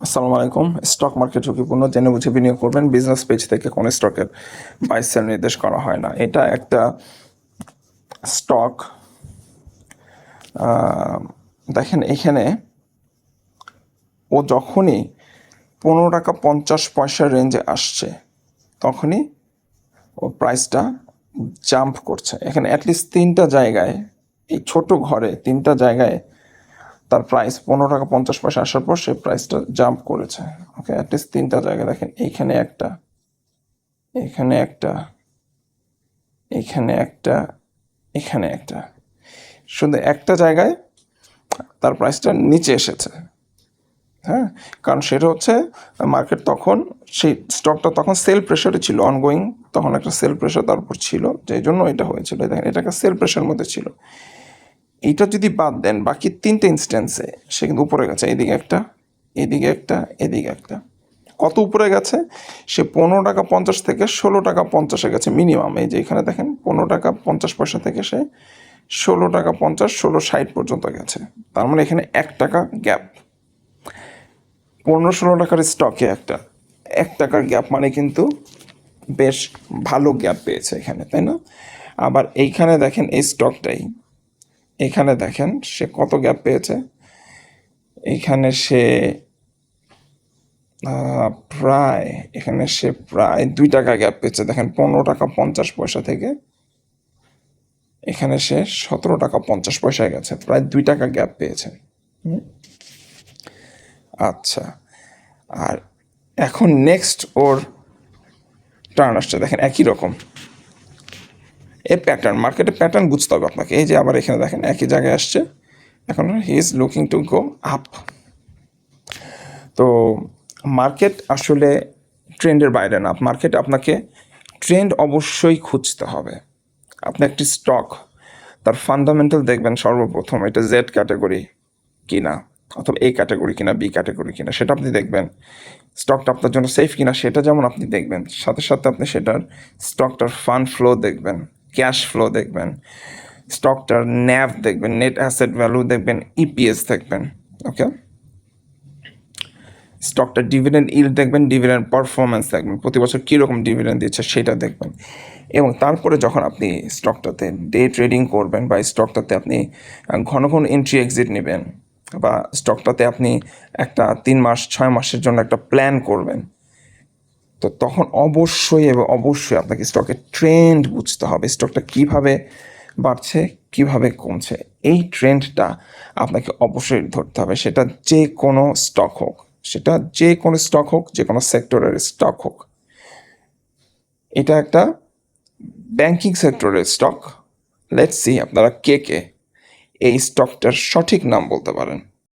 আসসালামু আলাইকুম। Stock market ঝুঁকিপূর্ণ, জেনে বুঝে বিনিয়োগ করবেন। বিজনেস পেজ থেকে কোনো স্টকের বাই সেল নির্দেশ করা হয় না। এটা একটা স্টক। দেখেন এখানে ও যখনই 15 টাকা 50 পয়সা রেঞ্জে আসছে তখনই ও প্রাইসটা জাম্প করছে। এখানে অ্যাটলিস্ট 3টা জায়গায়, এই ছোট ঘরে 3টা জায়গায় তার প্রাইস 15 টাকা 50 পয়সা আসার পর সে প্রাইসটা জাম্প করেছে। ওকে, অ্যাটলিস্ট 3টা জায়গায় দেখেন, এইখানে একটা, এখানে একটা, এখানে একটা, এখানে একটা, শুধু একটা জায়গায় তার প্রাইসটা নিচে এসেছে। হ্যাঁ, কারণ সেটা হচ্ছে মার্কেট তখন, সেই স্টকটা তখন সেল প্রেশারে ছিল, অনগোয়িং, তখন একটা সেল প্রেশার তার উপর ছিল, যেই জন্য এটা হয়েছিল। দেখেন, এটা একটা সেল প্রেশার মধ্যে ছিল। এইটা যদি বাদ দেন, বাকি 3টে ইনস্ট্যান্সে সে কিন্তু উপরে গেছে। এদিকে একটা, এদিকে একটা, এদিকে একটা। কত উপরে গেছে? সে 15 টাকা 50 থেকে 16 টাকা 50-এ গেছে মিনিমাম। এই যে এখানে দেখেন, 15 টাকা 50 পয়সা থেকে সে 16 টাকা 50, 16.60 পর্যন্ত গেছে। তার মানে এখানে 1 টাকা গ্যাপ। 15-16 টাকার স্টকে 1 টাকার গ্যাপ মানে কিন্তু বেশ ভালো গ্যাপ পেয়েছে এখানে, তাই না? আবার এইখানে দেখেন, এই স্টকটাই, এখানে দেখেন সে কত গ্যাপ পেয়েছে। এইখানে সে প্রায়, এখানে সে প্রায় 2 টাকা গ্যাপ পেয়েছে। দেখেন, 15 টাকা 50 পয়সা থেকে এখানে সে 17 টাকা 50 পয়সায় গেছে, প্রায় 2 টাকা গ্যাপ পেয়েছে। আচ্ছা, আর এখন নেক্সট ওর টার্ন আসছে। দেখেন একই রকম এর প্যাটার্ন, মার্কেটের প্যাটার্ন বুঝতে হবে আপনাকে। এই যে আবার এখানে দেখেন একই জায়গায় আসছে, এখন he is looking to go up. তো মার্কেট আসলে ট্রেন্ডের বাইরে না। মার্কেট আপনাকে ট্রেন্ড অবশ্যই খুঁজতে হবে। আপনি একটি স্টক, তার ফান্ডামেন্টাল দেখবেন সর্বপ্রথম, এটা জেড ক্যাটাগরি কিনা, অথবা এ ক্যাটাগরি কিনা, বি ক্যাটাগরি কিনা, সেটা আপনি দেখবেন। স্টকটা আপনার জন্য সেফ কিনা সেটা যেমন আপনি দেখবেন, সাথে সাথে আপনি সেটার স্টকটার ফান্ড ফ্লো দেখবেন, ক্যাশ ফ্লো দেখবেন, স্টকটার ন্যাভ দেখবেন, নেট অ্যাসেট ভ্যালু দেখবেন, ইপিএস দেখবেন। ওকে, স্টকটার ডিভিডেন্ড ইল্ড দেখবেন, ডিভিডেন্ড পারফরমেন্স দেখবেন, প্রতি বছর কীরকম ডিভিডেন্ড দিচ্ছে সেটা দেখবেন। এবং তারপরে যখন আপনি স্টকটাতে ডে ট্রেডিং করবেন, বা স্টকটাতে আপনি ঘন ঘন এন্ট্রি এক্সিট নেবেন, বা স্টকটাতে আপনি একটা 3 মাস 6 মাসের জন্য একটা প্ল্যান করবেন, তো তখন অবশ্যই এবং অবশ্যই আপনাকে স্টকের ট্রেন্ড বুঝতে হবে। স্টকটা কীভাবে বাড়ছে, কীভাবে কমছে, এই ট্রেন্ডটা আপনাকে অবশ্যই ধরতে হবে। সেটা যে কোনো স্টক হোক, সেটা যে কোনো স্টক হোক, যে কোনো সেক্টরের স্টক হোক। এটা একটা ব্যাংকিং সেক্টরের স্টক। লেটস সি আপনারা কে কে এই স্টকটার সঠিক নাম বলতে পারেন।